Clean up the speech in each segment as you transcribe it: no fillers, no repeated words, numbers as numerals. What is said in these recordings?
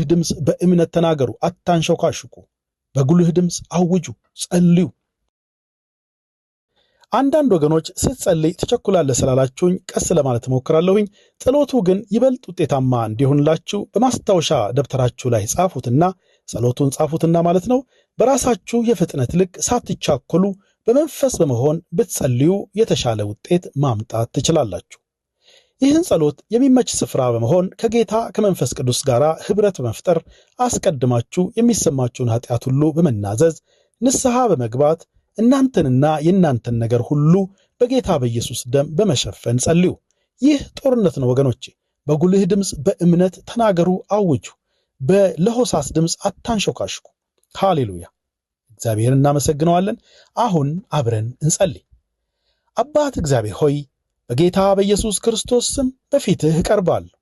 ድምፅ በእምነት ተናገሩ፣ አታንሾካሹኩ። በጉልህ ድምፅ አውጁ፣ ጸልዩ። አንዳንድ ወገኖች ስትጸልይ ትቸኩላለህ ስላላችሁኝ ቀስ ለማለት እሞክራለሁኝ። ጸሎቱ ግን ይበልጥ ውጤታማ እንዲሆንላችሁ በማስታወሻ ደብተራችሁ ላይ ጻፉትና ጸሎቱን ጻፉትና ማለት ነው። በራሳችሁ የፍጥነት ልክ ሳትቻኮሉ በመንፈስ በመሆን ብትጸልዩ የተሻለ ውጤት ማምጣት ትችላላችሁ። ይህን ጸሎት የሚመች ስፍራ በመሆን ከጌታ ከመንፈስ ቅዱስ ጋር ኅብረት በመፍጠር አስቀድማችሁ የሚሰማችሁን ኃጢአት ሁሉ በመናዘዝ ንስሐ በመግባት እናንተንና የእናንተን ነገር ሁሉ በጌታ በኢየሱስ ደም በመሸፈን ጸልዩ። ይህ ጦርነት ነው ወገኖቼ። በጉልህ ድምፅ በእምነት ተናገሩ፣ አውጁ። በለሆሳስ ድምፅ አታንሾካሽኩ። ሃሌሉያ! እግዚአብሔር እናመሰግነዋለን። አሁን አብረን እንጸልይ። አባት እግዚአብሔር ሆይ በጌታ በኢየሱስ ክርስቶስ ስም በፊትህ እቀርባለሁ።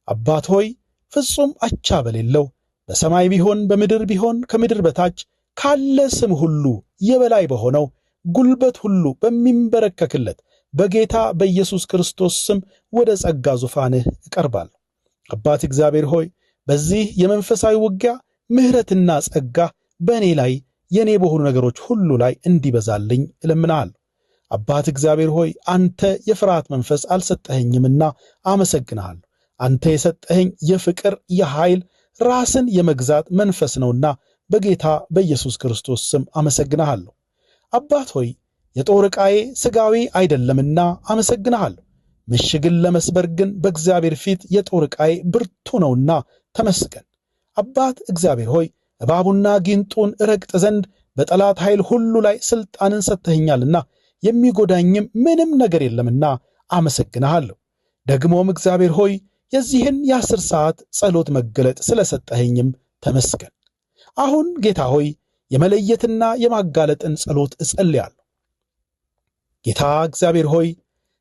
አባት ሆይ ፍጹም አቻ በሌለው በሰማይ ቢሆን በምድር ቢሆን ከምድር በታች ካለ ስም ሁሉ የበላይ በሆነው ጉልበት ሁሉ በሚንበረከክለት በጌታ በኢየሱስ ክርስቶስ ስም ወደ ጸጋ ዙፋንህ እቀርባለሁ። አባት እግዚአብሔር ሆይ በዚህ የመንፈሳዊ ውጊያ ምሕረትና ጸጋ በእኔ ላይ የኔ በሆኑ ነገሮች ሁሉ ላይ እንዲበዛልኝ እለምናለሁ። አባት እግዚአብሔር ሆይ አንተ የፍርሃት መንፈስ አልሰጠኸኝምና አመሰግንሃለሁ። አንተ የሰጠኸኝ የፍቅር የኃይል ራስን የመግዛት መንፈስ ነውና በጌታ በኢየሱስ ክርስቶስ ስም አመሰግንሃለሁ። አባት ሆይ የጦር ዕቃዬ ሥጋዊ አይደለምና አመሰግንሃለሁ። ምሽግን ለመስበር ግን በእግዚአብሔር ፊት የጦር ዕቃዬ ብርቱ ነውና ተመስገን። አባት እግዚአብሔር ሆይ እባቡና ጊንጡን እረግጥ ዘንድ በጠላት ኃይል ሁሉ ላይ ሥልጣንን ሰጥተኸኛልና የሚጎዳኝም ምንም ነገር የለምና አመሰግንሃለሁ። ደግሞም እግዚአብሔር ሆይ የዚህን የ10 ሰዓት ጸሎት መገለጥ ስለሰጠኸኝም ተመስገን። አሁን ጌታ ሆይ የመለየትና የማጋለጥን ጸሎት እጸልያለሁ። ጌታ እግዚአብሔር ሆይ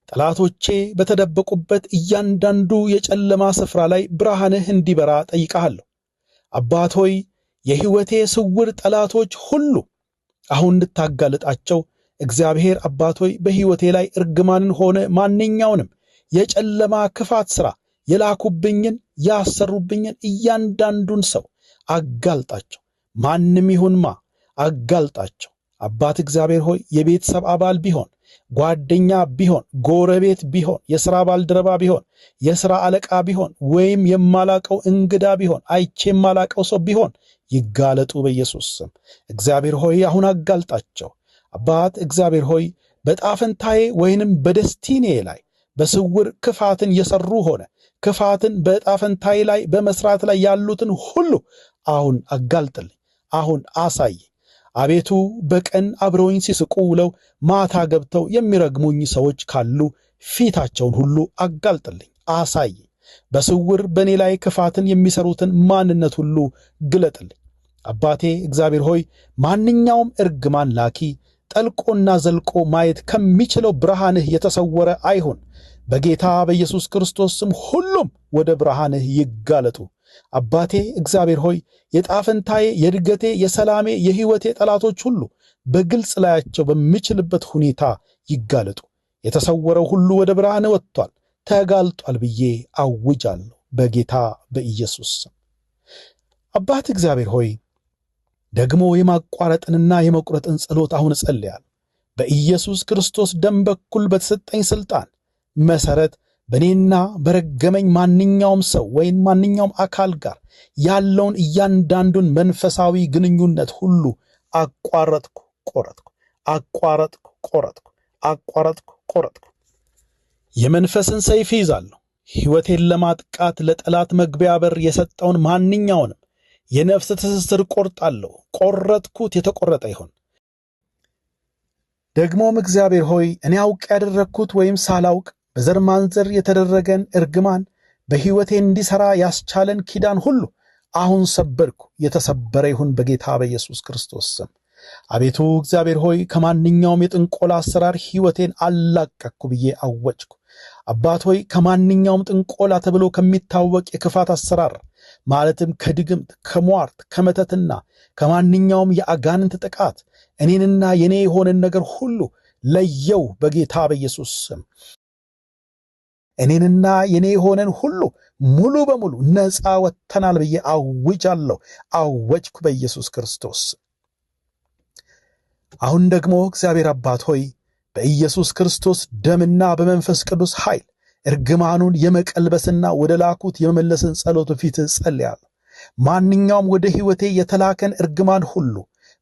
ጠላቶቼ በተደበቁበት እያንዳንዱ የጨለማ ስፍራ ላይ ብርሃንህ እንዲበራ ጠይቃለሁ። አባት ሆይ የሕይወቴ ስውር ጠላቶች ሁሉ አሁን እንድታጋልጣቸው እግዚአብሔር አባት ሆይ በሕይወቴ ላይ እርግማንን ሆነ ማንኛውንም የጨለማ ክፋት ሥራ የላኩብኝን ያሰሩብኝን እያንዳንዱን ሰው አጋልጣቸው። ማንም ይሁንማ አጋልጣቸው። አባት እግዚአብሔር ሆይ የቤተሰብ አባል ቢሆን፣ ጓደኛ ቢሆን፣ ጎረቤት ቢሆን፣ የሥራ ባልደረባ ቢሆን፣ የሥራ አለቃ ቢሆን፣ ወይም የማላቀው እንግዳ ቢሆን፣ አይቼ የማላቀው ሰው ቢሆን ይጋለጡ በኢየሱስ ስም። እግዚአብሔር ሆይ አሁን አጋልጣቸው። አባት እግዚአብሔር ሆይ በጣፈንታዬ ወይንም በደስቲኔ ላይ በስውር ክፋትን የሰሩ ሆነ ክፋትን በጣፈንታዬ ላይ በመስራት ላይ ያሉትን ሁሉ አሁን አጋልጥልኝ፣ አሁን አሳይ። አቤቱ በቀን አብረውኝ ሲስቁ ውለው ማታ ገብተው የሚረግሙኝ ሰዎች ካሉ ፊታቸውን ሁሉ አጋልጥልኝ፣ አሳይ። በስውር በእኔ ላይ ክፋትን የሚሰሩትን ማንነት ሁሉ ግለጥልኝ። አባቴ እግዚአብሔር ሆይ ማንኛውም እርግማን ላኪ ጠልቆና ዘልቆ ማየት ከሚችለው ብርሃንህ የተሰወረ አይሁን። በጌታ በኢየሱስ ክርስቶስ ስም ሁሉም ወደ ብርሃንህ ይጋለጡ። አባቴ እግዚአብሔር ሆይ የጣፈንታዬ፣ የእድገቴ፣ የሰላሜ፣ የሕይወቴ ጠላቶች ሁሉ በግልጽ ላያቸው በሚችልበት ሁኔታ ይጋለጡ። የተሰወረው ሁሉ ወደ ብርሃንህ ወጥቷል፣ ተጋልጧል ብዬ አውጃለሁ በጌታ በኢየሱስ ስም። አባት እግዚአብሔር ሆይ ደግሞ የማቋረጥንና የመቁረጥን ጸሎት አሁን እጸልያለሁ። በኢየሱስ ክርስቶስ ደም በኩል በተሰጠኝ ሥልጣን መሠረት በእኔና በረገመኝ ማንኛውም ሰው ወይም ማንኛውም አካል ጋር ያለውን እያንዳንዱን መንፈሳዊ ግንኙነት ሁሉ አቋረጥኩ፣ ቆረጥኩ፣ አቋረጥኩ፣ ቆረጥኩ፣ አቋረጥኩ፣ ቆረጥኩ። የመንፈስን ሰይፍ ይዛለሁ። ሕይወቴን ለማጥቃት ለጠላት መግቢያ በር የሰጠውን ማንኛውንም የነፍስ ትስስር ቆርጣለሁ። ቆረጥኩት፣ የተቆረጠ ይሁን። ደግሞም እግዚአብሔር ሆይ እኔ አውቅ ያደረግኩት ወይም ሳላውቅ በዘር ማንዘር የተደረገን እርግማን በሕይወቴ እንዲሠራ ያስቻለን ኪዳን ሁሉ አሁን ሰበርኩ፣ የተሰበረ ይሁን በጌታ በኢየሱስ ክርስቶስ ስም። አቤቱ እግዚአብሔር ሆይ ከማንኛውም የጥንቆላ አሰራር ሕይወቴን አላቀቅኩ ብዬ አወጅኩ። አባት ሆይ ከማንኛውም ጥንቆላ ተብሎ ከሚታወቅ የክፋት አሰራር ማለትም ከድግምት፣ ከሟርት፣ ከመተትና ከማንኛውም የአጋንንት ጥቃት እኔንና የኔ የሆነን ነገር ሁሉ ለየው በጌታ በኢየሱስ ስም። እኔንና የኔ የሆነን ሁሉ ሙሉ በሙሉ ነፃ ወጥተናል ብዬ አውጃለሁ። አወጅኩ በኢየሱስ ክርስቶስ። አሁን ደግሞ እግዚአብሔር አባት ሆይ በኢየሱስ ክርስቶስ ደምና በመንፈስ ቅዱስ ኃይል እርግማኑን የመቀልበስና ወደ ላኩት የመመለስን ጸሎት ፊት ጸልያለሁ። ማንኛውም ወደ ሕይወቴ የተላከን እርግማን ሁሉ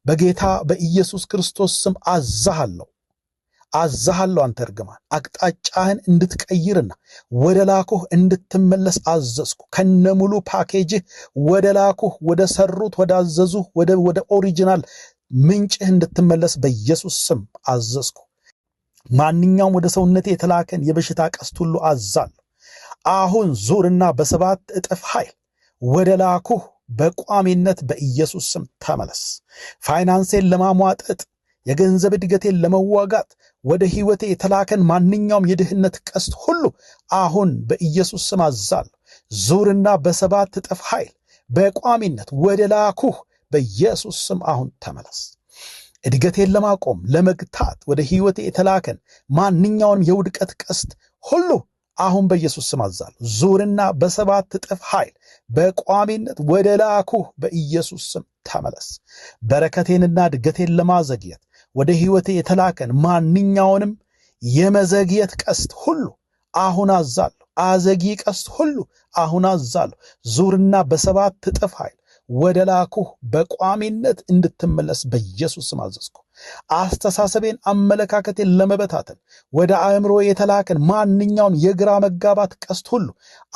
በጌታ በኢየሱስ ክርስቶስ ስም አዛሃለሁ። አንተ እርግማን አቅጣጫህን እንድትቀይርና ወደ ላኩህ እንድትመለስ አዘዝኩ። ከነሙሉ ፓኬጅህ ወደ ላኩህ ወደ ሰሩት ወዳዘዙህ ወደ ኦሪጂናል ምንጭህ እንድትመለስ በኢየሱስ ስም አዘዝኩ። ማንኛውም ወደ ሰውነቴ የተላከን የበሽታ ቀስት ሁሉ አዛለሁ። አሁን ዙርና በ7 እጥፍ ኃይል ወደ ላኩህ በቋሚነት በኢየሱስ ስም ተመለስ። ፋይናንሴን ለማሟጠጥ የገንዘብ እድገቴን ለመዋጋት ወደ ሕይወቴ የተላከን ማንኛውም የድህነት ቀስት ሁሉ አሁን በኢየሱስ ስም አዛለሁ። ዙርና በ7 እጥፍ ኃይል በቋሚነት ወደ ላኩህ በኢየሱስ ስም አሁን ተመለስ። እድገቴን ለማቆም ለመግታት ወደ ሕይወቴ የተላከን ማንኛውንም የውድቀት ቀስት ሁሉ አሁን በኢየሱስ ስም አዛለሁ። ዙርና በ7 እጥፍ ኃይል በቋሚነት ወደ ላኩህ በኢየሱስ ስም ተመለስ። በረከቴንና እድገቴን ለማዘግየት ወደ ሕይወቴ የተላከን ማንኛውንም የመዘግየት ቀስት ሁሉ አሁን አዛለሁ። አዘጊ ቀስት ሁሉ አሁን አዛለሁ። ዙርና በ7 እጥፍ ኃይል ወደ ላኩህ በቋሚነት እንድትመለስ በኢየሱስ ስም አዘዝኩ። አስተሳሰቤን አመለካከቴን ለመበታተን ወደ አእምሮ የተላከን ማንኛውን የግራ መጋባት ቀስት ሁሉ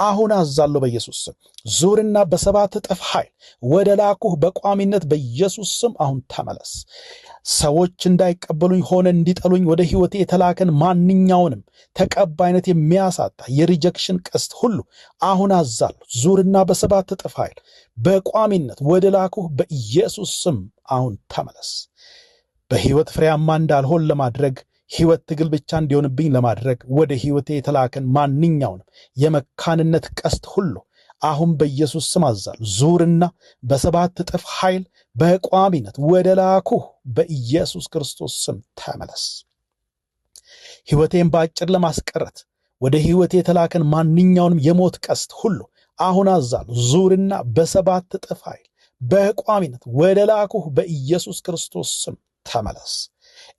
አሁን አዛለሁ በኢየሱስ ስም። ዙርና በ7 እጥፍ ኃይል ወደ ላኩህ በቋሚነት በኢየሱስ ስም አሁን ተመለስ። ሰዎች እንዳይቀበሉኝ ሆነ እንዲጠሉኝ ወደ ሕይወቴ የተላከን ማንኛውንም ተቀባይነት የሚያሳጣ የሪጀክሽን ቀስት ሁሉ አሁን አዛለሁ። ዙርና በ7 እጥፍ ኃይል በቋሚነት ወደ ላኩህ በኢየሱስ ስም አሁን ተመለስ። በሕይወት ፍሬያማ እንዳልሆን ለማድረግ ሕይወት ትግል ብቻ እንዲሆንብኝ ለማድረግ ወደ ሕይወቴ የተላከን ማንኛውንም የመካንነት ቀስት ሁሉ አሁን በኢየሱስ ስም አዛለሁ። ዙርና በ7 እጥፍ ኃይል በቋሚነት ወደ ላኩህ በኢየሱስ ክርስቶስ ስም ተመለስ። ሕይወቴን በአጭር ለማስቀረት ወደ ሕይወቴ የተላከን ማንኛውንም የሞት ቀስት ሁሉ አሁን አዛለሁ። ዙርና በ7 እጥፍ ኃይል በቋሚነት ወደ ላኩህ በኢየሱስ ክርስቶስ ስም ተመለስ።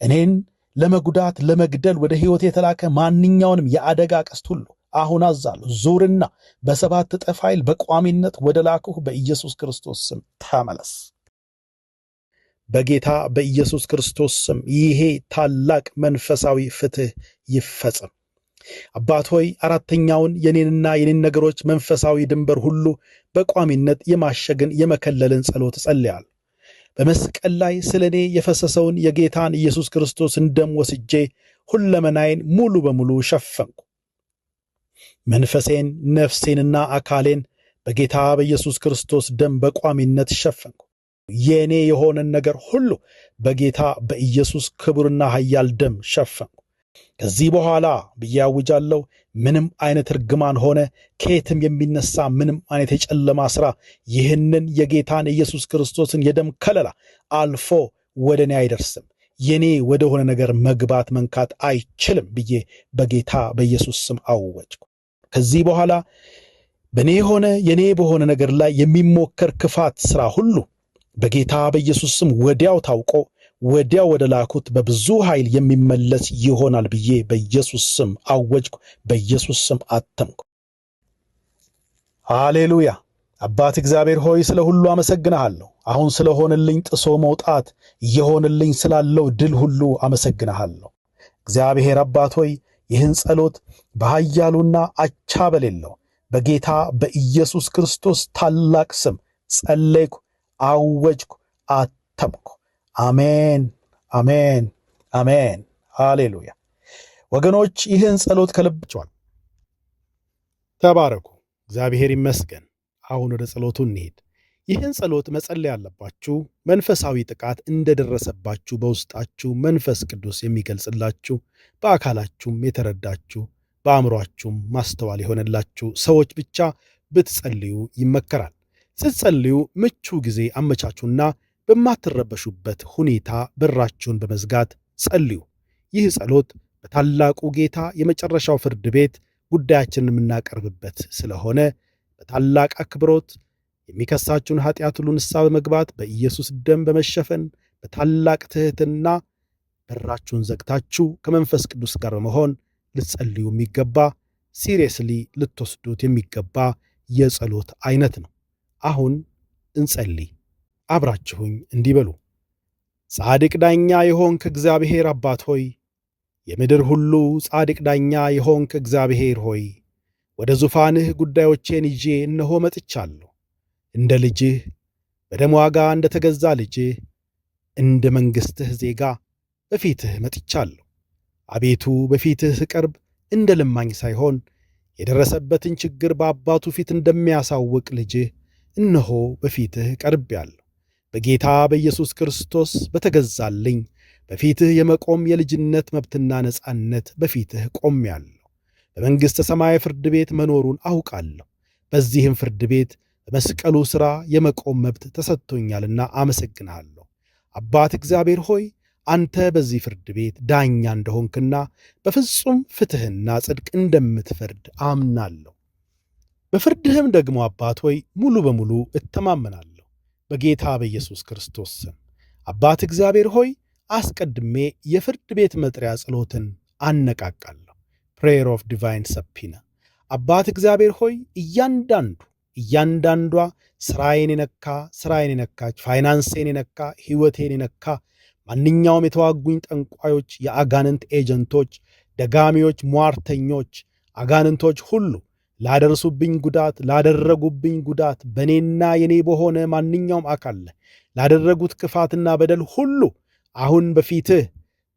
እኔን ለመጉዳት ለመግደል ወደ ሕይወቴ የተላከ ማንኛውንም የአደጋ ቀስት ሁሉ አሁን አዛለሁ። ዙርና በ7 እጥፍ ኃይል በቋሚነት ወደ ላኩህ በኢየሱስ ክርስቶስ ስም ተመለስ። በጌታ በኢየሱስ ክርስቶስ ስም ይሄ ታላቅ መንፈሳዊ ፍትህ ይፈጸም። አባት ሆይ 4ተኛውን የኔንና የኔን ነገሮች መንፈሳዊ ድንበር ሁሉ በቋሚነት የማሸግን የመከለልን ጸሎት ጸልያለሁ። በመስቀል ላይ ስለ እኔ የፈሰሰውን የጌታን ኢየሱስ ክርስቶስን ደም ወስጄ ሁለመናዬን ሙሉ በሙሉ ሸፈንኩ። መንፈሴን ነፍሴንና አካሌን በጌታ በኢየሱስ ክርስቶስ ደም በቋሚነት ሸፈንኩ። የኔ የሆነን ነገር ሁሉ በጌታ በኢየሱስ ክቡርና ኃያል ደም ሸፈንኩ። ከዚህ በኋላ ብዬ አውጃለሁ፣ ምንም አይነት እርግማን ሆነ ከየትም የሚነሳ ምንም አይነት የጨለማ ሥራ ይህንን የጌታን ኢየሱስ ክርስቶስን የደም ከለላ አልፎ ወደ እኔ አይደርስም፣ የኔ ወደ ሆነ ነገር መግባት መንካት አይችልም ብዬ በጌታ በኢየሱስ ስም አወጅኩ። ከዚህ በኋላ በእኔ የሆነ የኔ በሆነ ነገር ላይ የሚሞከር ክፋት ሥራ ሁሉ በጌታ በኢየሱስ ስም ወዲያው ታውቆ ወዲያው ወደ ላኩት በብዙ ኃይል የሚመለስ ይሆናል ብዬ በኢየሱስ ስም አወጅኩ። በኢየሱስ ስም አተምኩ። ሃሌሉያ። አባት እግዚአብሔር ሆይ ስለ ሁሉ አመሰግንሃለሁ። አሁን ስለሆነልኝ ጥሶ መውጣት እየሆነልኝ ስላለው ድል ሁሉ አመሰግንሃለሁ። እግዚአብሔር አባት ሆይ ይህን ጸሎት በኃያሉና አቻ በሌለው በጌታ በኢየሱስ ክርስቶስ ታላቅ ስም ጸለይኩ፣ አወጅኩ፣ አተምኩ። አሜን፣ አሜን፣ አሜን። ሃሌሉያ። ወገኖች ይህን ጸሎት ከልባችኋል ተባረኩ። እግዚአብሔር ይመስገን። አሁን ወደ ጸሎቱ እንሄድ። ይህን ጸሎት መጸለይ ያለባችሁ መንፈሳዊ ጥቃት እንደደረሰባችሁ በውስጣችሁ መንፈስ ቅዱስ የሚገልጽላችሁ፣ በአካላችሁም የተረዳችሁ፣ በአእምሯችሁም ማስተዋል የሆነላችሁ ሰዎች ብቻ ብትጸልዩ ይመከራል። ስትጸልዩ ምቹ ጊዜ አመቻቹና በማትረበሹበት ሁኔታ በራችሁን በመዝጋት ጸልዩ። ይህ ጸሎት በታላቁ ጌታ የመጨረሻው ፍርድ ቤት ጉዳያችንን የምናቀርብበት ስለሆነ በታላቅ አክብሮት የሚከሳችሁን ኃጢአት ሁሉ ንስሐ በመግባት በኢየሱስ ደም በመሸፈን በታላቅ ትሕትና በራችሁን ዘግታችሁ ከመንፈስ ቅዱስ ጋር በመሆን ልትጸልዩ የሚገባ ሲሪየስሊ ልትወስዱት የሚገባ የጸሎት አይነት ነው። አሁን እንጸልይ። አብራችሁኝ እንዲህ በሉ። ጻድቅ ዳኛ የሆንክ እግዚአብሔር አባት ሆይ፣ የምድር ሁሉ ጻድቅ ዳኛ የሆንክ እግዚአብሔር ሆይ፣ ወደ ዙፋንህ ጉዳዮቼን ይዤ እነሆ መጥቻለሁ። እንደ ልጅህ በደም ዋጋ እንደ ተገዛ ልጅህ እንደ መንግሥትህ ዜጋ በፊትህ መጥቻለሁ። አቤቱ በፊትህ ስቀርብ እንደ ለማኝ ሳይሆን የደረሰበትን ችግር በአባቱ ፊት እንደሚያሳውቅ ልጅህ እነሆ በፊትህ ቀርቤአለሁ። በጌታ በኢየሱስ ክርስቶስ በተገዛልኝ በፊትህ የመቆም የልጅነት መብትና ነጻነት በፊትህ ቆሜአለሁ። በመንግሥተ ሰማይ ፍርድ ቤት መኖሩን አውቃለሁ። በዚህም ፍርድ ቤት በመስቀሉ ሥራ የመቆም መብት ተሰጥቶኛልና አመሰግንሃለሁ። አባት እግዚአብሔር ሆይ፣ አንተ በዚህ ፍርድ ቤት ዳኛ እንደሆንክና በፍጹም ፍትሕና ጽድቅ እንደምትፈርድ አምናለሁ። በፍርድህም ደግሞ አባት ሆይ ሙሉ በሙሉ እተማመናለሁ። በጌታ በኢየሱስ ክርስቶስ ስም አባት እግዚአብሔር ሆይ፣ አስቀድሜ የፍርድ ቤት መጥሪያ ጸሎትን አነቃቃለሁ። ፕሬየር ኦፍ ዲቫይን ሰፒና። አባት እግዚአብሔር ሆይ፣ እያንዳንዷ ሥራዬን የነካች፣ ፋይናንሴን የነካ፣ ሕይወቴን የነካ ማንኛውም የተዋጉኝ ጠንቋዮች፣ የአጋንንት ኤጀንቶች፣ ደጋሚዎች፣ ሟርተኞች፣ አጋንንቶች ሁሉ ላደረሱብኝ ጉዳት፣ ላደረጉብኝ ጉዳት በእኔና የኔ በሆነ ማንኛውም አካል ላደረጉት ክፋትና በደል ሁሉ አሁን በፊትህ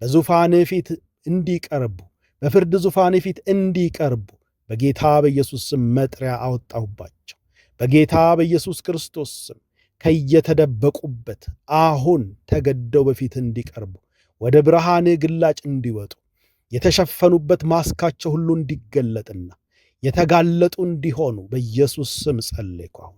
በዙፋንህ ፊት እንዲቀርቡ፣ በፍርድ ዙፋንህ ፊት እንዲቀርቡ በጌታ በኢየሱስ ስም መጥሪያ አወጣሁባቸው። በጌታ በኢየሱስ ክርስቶስ ስም ከየተደበቁበት አሁን ተገደው በፊት እንዲቀርቡ፣ ወደ ብርሃንህ ግላጭ እንዲወጡ፣ የተሸፈኑበት ማስካቸው ሁሉ እንዲገለጥና የተጋለጡ እንዲሆኑ በኢየሱስ ስም ጸለይኩ። አሁን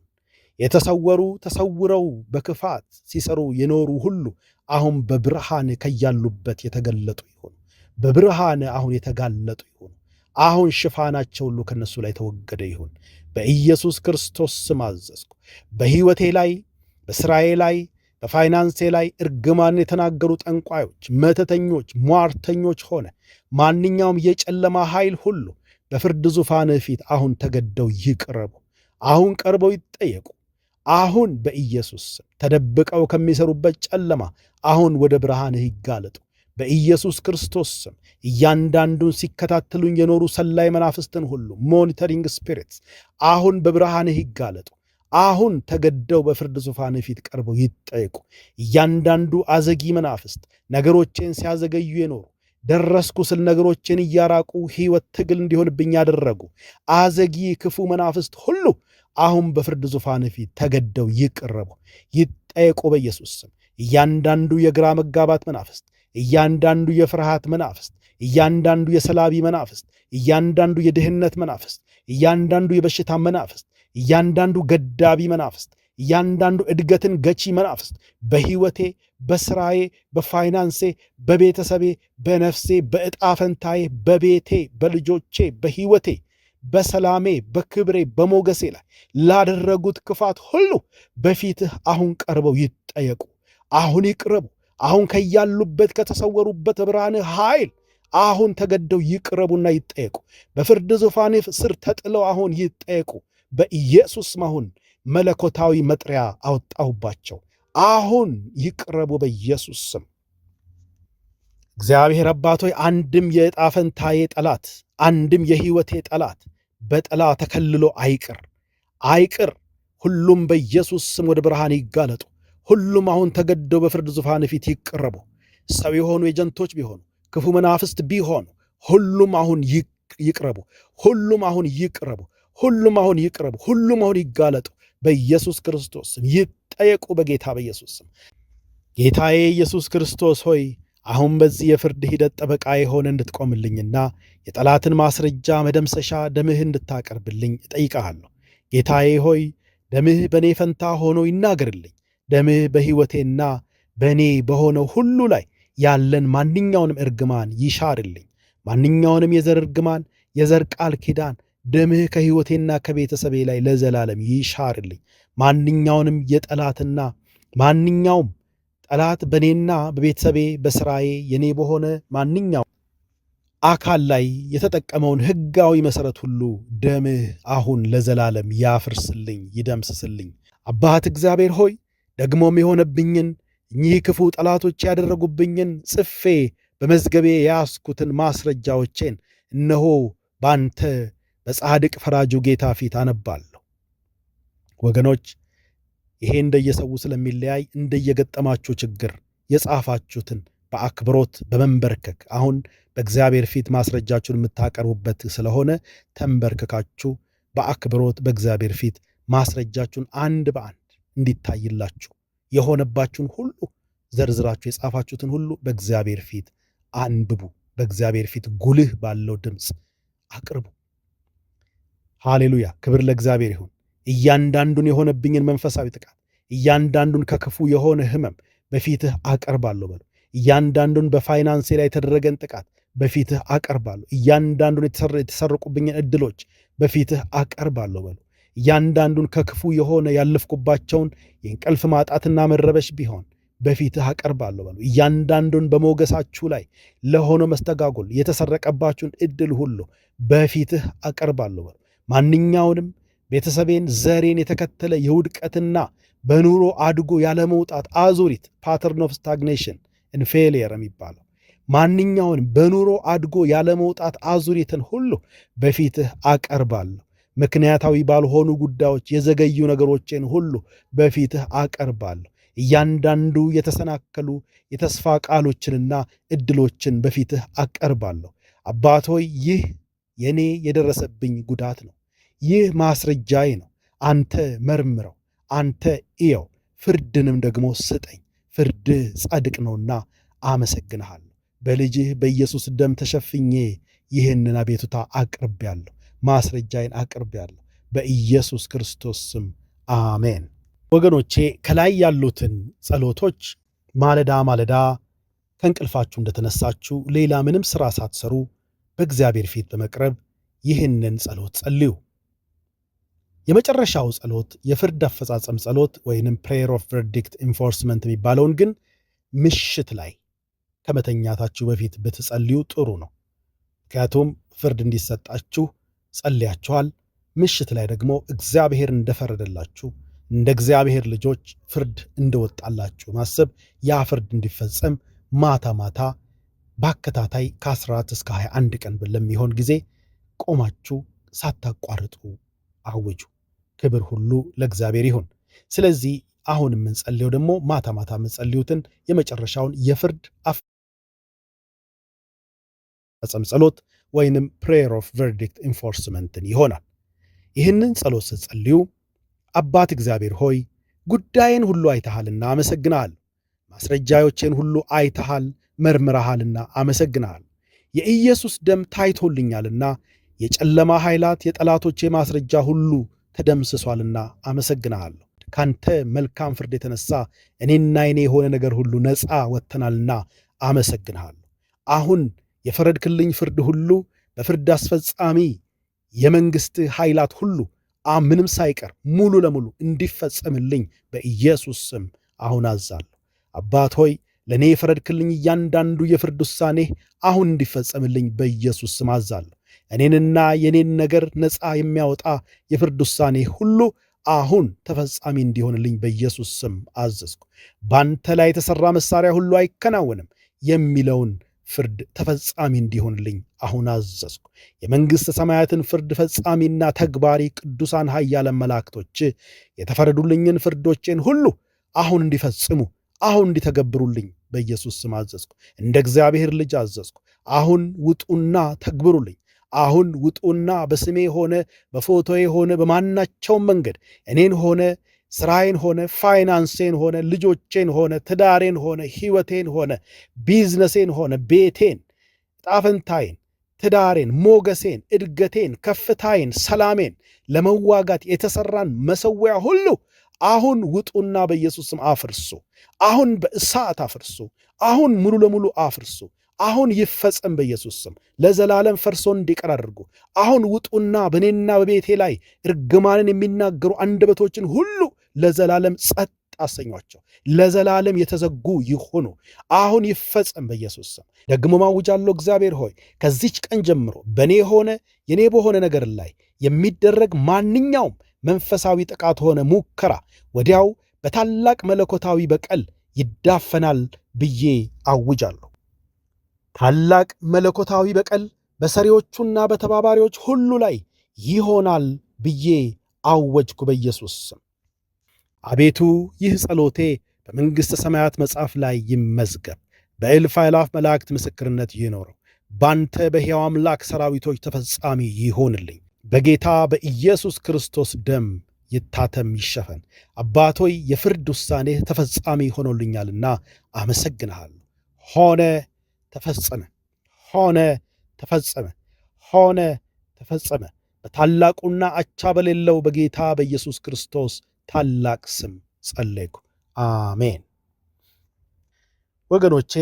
የተሰወሩ ተሰውረው በክፋት ሲሰሩ የኖሩ ሁሉ አሁን በብርሃን ከያሉበት የተገለጡ ይሆኑ። በብርሃን አሁን የተጋለጡ ይሆኑ። አሁን ሽፋናቸው ሁሉ ከነሱ ላይ ተወገደ ይሁን። በኢየሱስ ክርስቶስ ስም አዘዝኩ። በሕይወቴ ላይ፣ በሥራዬ ላይ፣ በፋይናንሴ ላይ እርግማን የተናገሩ ጠንቋዮች፣ መተተኞች፣ ሟርተኞች ሆነ ማንኛውም የጨለማ ኃይል ሁሉ በፍርድ ዙፋንህ ፊት አሁን ተገደው ይቅረቡ። አሁን ቀርበው ይጠየቁ። አሁን በኢየሱስ ስም ተደብቀው ከሚሰሩበት ጨለማ አሁን ወደ ብርሃንህ ይጋለጡ። በኢየሱስ ክርስቶስ ስም እያንዳንዱን ሲከታተሉኝ የኖሩ ሰላይ መናፍስትን ሁሉ ሞኒተሪንግ ስፒሪትስ አሁን በብርሃንህ ይጋለጡ። አሁን ተገደው በፍርድ ዙፋንህ ፊት ቀርበው ይጠየቁ። እያንዳንዱ አዘጊ መናፍስት ነገሮቼን ሲያዘገዩ የኖሩ ደረስኩ ስል ነገሮችን እያራቁ ሕይወት ትግል እንዲሆንብኝ ያደረጉ አዘጊ ክፉ መናፍስት ሁሉ አሁን በፍርድ ዙፋን ፊት ተገደው ይቅረቡ፣ ይጠየቁ በኢየሱስ ስም። እያንዳንዱ የግራ መጋባት መናፍስት፣ እያንዳንዱ የፍርሃት መናፍስት፣ እያንዳንዱ የሰላቢ መናፍስት፣ እያንዳንዱ የድህነት መናፍስት፣ እያንዳንዱ የበሽታ መናፍስት፣ እያንዳንዱ ገዳቢ መናፍስት፣ እያንዳንዱ እድገትን ገቺ መናፍስት በሕይወቴ፣ በሥራዬ፣ በፋይናንሴ፣ በቤተሰቤ፣ በነፍሴ፣ በዕጣ ፈንታዬ፣ በቤቴ፣ በልጆቼ፣ በሕይወቴ፣ በሰላሜ፣ በክብሬ፣ በሞገሴ ላይ ላደረጉት ክፋት ሁሉ በፊትህ አሁን ቀርበው ይጠየቁ። አሁን ይቅረቡ። አሁን ከያሉበት ከተሰወሩበት ብርሃንህ ኃይል አሁን ተገደው ይቅረቡና ይጠየቁ። በፍርድ ዙፋን ስር ተጥለው አሁን ይጠየቁ። በኢየሱስ አሁን መለኮታዊ መጥሪያ አወጣሁባቸው። አሁን ይቅረቡ በኢየሱስ ስም። እግዚአብሔር አባት ሆይ አንድም የዕጣ ፈንታዬ ጠላት፣ አንድም የሕይወቴ ጠላት በጥላ ተከልሎ አይቅር። ሁሉም በኢየሱስ ስም ወደ ብርሃን ይጋለጡ። ሁሉም አሁን ተገደው በፍርድ ዙፋን ፊት ይቅረቡ። ሰው የሆኑ ኤጀንቶች ቢሆኑ፣ ክፉ መናፍስት ቢሆኑ ሁሉም አሁን ይቅረቡ። ሁሉም አሁን ይቅረቡ። ሁሉም አሁን ይቅረቡ። ሁሉም አሁን ይጋለጡ በኢየሱስ ክርስቶስ ስም። ይጠየቁ በጌታ በኢየሱስ ስም። ጌታዬ ኢየሱስ ክርስቶስ ሆይ አሁን በዚህ የፍርድ ሂደት ጠበቃ የሆነ እንድትቆምልኝና የጠላትን ማስረጃ መደምሰሻ ደምህ እንድታቀርብልኝ እጠይቅሃለሁ። ጌታዬ ሆይ ደምህ በእኔ ፈንታ ሆኖ ይናገርልኝ። ደምህ በሕይወቴና በእኔ በሆነው ሁሉ ላይ ያለን ማንኛውንም እርግማን ይሻርልኝ። ማንኛውንም የዘር እርግማን፣ የዘር ቃል ኪዳን ደምህ ከሕይወቴና ከቤተሰቤ ላይ ለዘላለም ይሻርልኝ። ማንኛውንም የጠላትና ማንኛውም ጠላት በእኔና በቤተሰቤ በሥራዬ የኔ በሆነ ማንኛውም አካል ላይ የተጠቀመውን ሕጋዊ መሠረት ሁሉ ደምህ አሁን ለዘላለም ያፍርስልኝ፣ ይደምስስልኝ። አባት እግዚአብሔር ሆይ ደግሞም የሆነብኝን እኚህ ክፉ ጠላቶች ያደረጉብኝን ጽፌ በመዝገቤ የያዝኩትን ማስረጃዎቼን እነሆ ባንተ በጻድቅ ፈራጁ ጌታ ፊት አነባለሁ። ወገኖች ይሄ እንደየሰው ስለሚለያይ እንደየገጠማችሁ ችግር የጻፋችሁትን በአክብሮት በመንበርከክ አሁን በእግዚአብሔር ፊት ማስረጃችሁን የምታቀርቡበት ስለሆነ ተንበርክካችሁ በአክብሮት በእግዚአብሔር ፊት ማስረጃችሁን አንድ በአንድ እንዲታይላችሁ የሆነባችሁን ሁሉ ዘርዝራችሁ የጻፋችሁትን ሁሉ በእግዚአብሔር ፊት አንብቡ። በእግዚአብሔር ፊት ጉልህ ባለው ድምፅ አቅርቡ። ሃሌሉያ! ክብር ለእግዚአብሔር ይሁን። እያንዳንዱን የሆነብኝን መንፈሳዊ ጥቃት፣ እያንዳንዱን ከክፉ የሆነ ሕመም በፊትህ አቀርባለሁ በሉ። እያንዳንዱን በፋይናንሴ ላይ የተደረገን ጥቃት በፊትህ አቀርባለሁ። እያንዳንዱን የተሰረቁብኝን ዕድሎች በፊትህ አቀርባለሁ በሉ። እያንዳንዱን ከክፉ የሆነ ያለፍኩባቸውን የእንቅልፍ ማጣትና መረበሽ ቢሆን በፊትህ አቀርባለሁ በሉ። እያንዳንዱን በሞገሳችሁ ላይ ለሆነው መስተጋጎል የተሰረቀባችሁን ዕድል ሁሉ በፊትህ አቀርባለሁ በሉ። ማንኛውንም ቤተሰቤን ዘሬን የተከተለ የውድቀትና በኑሮ አድጎ ያለመውጣት አዙሪት ፓተርን ኦፍ ስታግኔሽን ኤንድ ፌሊየር የሚባለው ማንኛውንም በኑሮ አድጎ ያለመውጣት አዙሪትን ሁሉ በፊትህ አቀርባለሁ። ምክንያታዊ ባልሆኑ ጉዳዮች የዘገዩ ነገሮችን ሁሉ በፊትህ አቀርባለሁ። እያንዳንዱ የተሰናከሉ የተስፋ ቃሎችንና ዕድሎችን በፊትህ አቀርባለሁ። አባት ሆይ ይህ የኔ የደረሰብኝ ጉዳት ነው። ይህ ማስረጃዬ ነው። አንተ መርምረው፣ አንተ እየው፣ ፍርድንም ደግሞ ስጠኝ። ፍርድህ ጻድቅ ነውና አመሰግንሃለሁ። በልጅህ በኢየሱስ ደም ተሸፍኜ ይህንን አቤቱታ አቅርቤያለሁ። ማስረጃዬን አቅርቤያለሁ። በኢየሱስ ክርስቶስ ስም አሜን። ወገኖቼ ከላይ ያሉትን ጸሎቶች ማለዳ ማለዳ ከእንቅልፋችሁ እንደተነሳችሁ ሌላ ምንም ሥራ ሳትሰሩ በእግዚአብሔር ፊት በመቅረብ ይህንን ጸሎት ጸልዩ። የመጨረሻው ጸሎት የፍርድ አፈጻጸም ጸሎት ወይንም ፕሬየር ኦፍ ቨርዲክት ኢንፎርስመንት የሚባለውን ግን ምሽት ላይ ከመተኛታችሁ በፊት ብትጸልዩ ጥሩ ነው። ምክንያቱም ፍርድ እንዲሰጣችሁ ጸልያችኋል። ምሽት ላይ ደግሞ እግዚአብሔር እንደፈረደላችሁ እንደ እግዚአብሔር ልጆች ፍርድ እንደወጣላችሁ ማሰብ፣ ያ ፍርድ እንዲፈጸም ማታ ማታ በአከታታይ ከ14 እስከ 21 ቀን ለሚሆን ጊዜ ቆማችሁ ሳታቋርጡ አውጁ። ክብር ሁሉ ለእግዚአብሔር ይሁን። ስለዚህ አሁን የምንጸልየው ደግሞ ማታ ማታ የምንጸልዩትን የመጨረሻውን የፍርድ አፈጻጸም ጸሎት ወይንም ፕሬየር ኦፍ ቨርዲክት ኢንፎርስመንትን ይሆናል። ይህንን ጸሎት ስትጸልዩ አባት እግዚአብሔር ሆይ ጉዳይን ሁሉ አይተሃልና አመሰግናለሁ። ማስረጃዎቼን ሁሉ አይተሃል መርምረሃልና አመሰግናለሁ። የኢየሱስ ደም ታይቶልኛልና የጨለማ ኃይላት የጠላቶቼ ማስረጃ ሁሉ ተደምስሷልና አመሰግናለሁ። ካንተ መልካም ፍርድ የተነሳ እኔና የኔ የሆነ ነገር ሁሉ ነፃ ወጥተናልና አመሰግናለሁ። አሁን የፈረድክልኝ ፍርድ ሁሉ በፍርድ አስፈጻሚ የመንግሥት ኃይላት ሁሉ ምንም ሳይቀር ሙሉ ለሙሉ እንዲፈጸምልኝ በኢየሱስ ስም አሁን አዛለሁ። አባት ሆይ ለእኔ የፈረድክልኝ እያንዳንዱ የፍርድ ውሳኔ አሁን እንዲፈጸምልኝ በኢየሱስ ስም አዛለሁ። እኔንና የኔን ነገር ነፃ የሚያወጣ የፍርድ ውሳኔ ሁሉ አሁን ተፈጻሚ እንዲሆንልኝ በኢየሱስ ስም አዘዝኩ። ባንተ ላይ የተሠራ መሳሪያ ሁሉ አይከናወንም የሚለውን ፍርድ ተፈጻሚ እንዲሆንልኝ አሁን አዘዝኩ። የመንግሥተ ሰማያትን ፍርድ ፈጻሚና ተግባሪ ቅዱሳን ኃያላን መላእክቶች የተፈረዱልኝን ፍርዶቼን ሁሉ አሁን እንዲፈጽሙ አሁን እንዲተገብሩልኝ በኢየሱስ ስም አዘዝኩ። እንደ እግዚአብሔር ልጅ አዘዝኩ። አሁን ውጡና ተግብሩልኝ። አሁን ውጡና በስሜ ሆነ በፎቶዬ ሆነ በማናቸውም መንገድ እኔን ሆነ ስራዬን ሆነ ፋይናንሴን ሆነ ልጆቼን ሆነ ትዳሬን ሆነ ሕይወቴን ሆነ ቢዝነሴን ሆነ ቤቴን፣ ጣፈንታዬን፣ ትዳሬን፣ ሞገሴን፣ እድገቴን፣ ከፍታዬን፣ ሰላሜን ለመዋጋት የተሰራን መሠዊያ ሁሉ አሁን ውጡና በኢየሱስ ስም አፍርሱ። አሁን በእሳት አፍርሱ። አሁን ሙሉ ለሙሉ አፍርሱ። አሁን ይፈጸም በኢየሱስ ስም። ለዘላለም ፈርሶ እንዲቀር አድርጉ። አሁን ውጡና በእኔና በቤቴ ላይ እርግማንን የሚናገሩ አንደበቶችን ሁሉ ለዘላለም ጸጥ አሰኟቸው። ለዘላለም የተዘጉ ይሁኑ። አሁን ይፈጸም በኢየሱስ ስም። ደግሞ ማውጃለሁ፣ እግዚአብሔር ሆይ ከዚች ቀን ጀምሮ በእኔ ሆነ የኔ በሆነ ነገር ላይ የሚደረግ ማንኛውም መንፈሳዊ ጥቃት ሆነ ሙከራ ወዲያው በታላቅ መለኮታዊ በቀል ይዳፈናል ብዬ አውጃለሁ። ታላቅ መለኮታዊ በቀል በሰሪዎቹና በተባባሪዎች ሁሉ ላይ ይሆናል ብዬ አወጅኩ በኢየሱስ ስም። አቤቱ ይህ ጸሎቴ በመንግሥተ ሰማያት መጽሐፍ ላይ ይመዝገብ፣ በእልፍ አእላፍ መላእክት ምስክርነት ይኖረው። ባንተ በሕያው አምላክ ሰራዊቶች ተፈጻሚ ይሆንልኝ። በጌታ በኢየሱስ ክርስቶስ ደም ይታተም ይሸፈን። አባቶይ የፍርድ ውሳኔ ተፈጻሚ ሆኖልኛልና አመሰግንሃለሁ። ሆነ ተፈጸመ፣ ሆነ ተፈጸመ፣ ሆነ ተፈጸመ። በታላቁና አቻ በሌለው በጌታ በኢየሱስ ክርስቶስ ታላቅ ስም ጸለይኩ። አሜን። ወገኖቼ